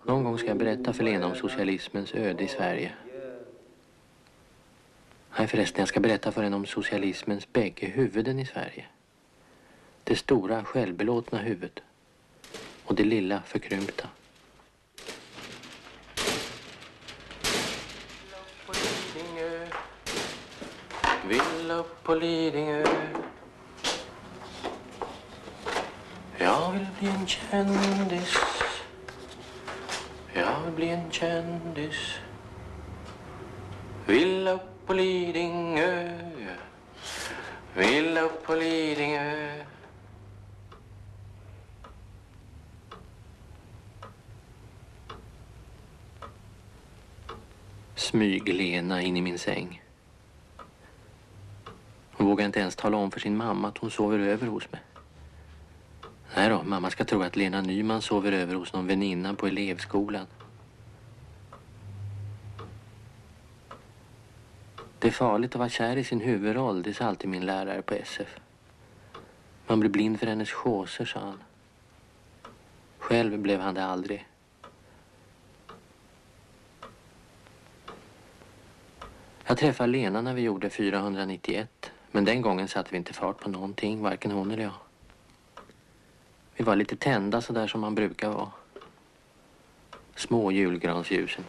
Någon gång ska jag berätta för Lena om socialismens öde i Sverige. Nej förresten, jag ska berätta för henne om socialismens bägge huvuden i Sverige. Det stora, självbelåtna huvudet. Och det lilla, förkrympta. Vill upp på Lidingö. Jag vill bli en kändis. Jag vill bli en kändis. Vill upp på Lidingö. Vill upp på Lidingö. Smyg Lena in i min säng. Hon vågar inte ens tala om för sin mamma att hon sover över hos mig. Nej då, mamma ska tro att Lena Nyman sover över hos någon väninna på elevskolan. Det är farligt att vara kär i sin huvudroll, det sa alltid min lärare på SF. Man blir blind för hennes chauser, sa han. Själv blev han det aldrig. Jag träffade Lena när vi gjorde 491, men den gången satte vi inte fart på någonting, varken hon eller jag. Vi var lite tända så där som man brukar vara. Små julgransljusen.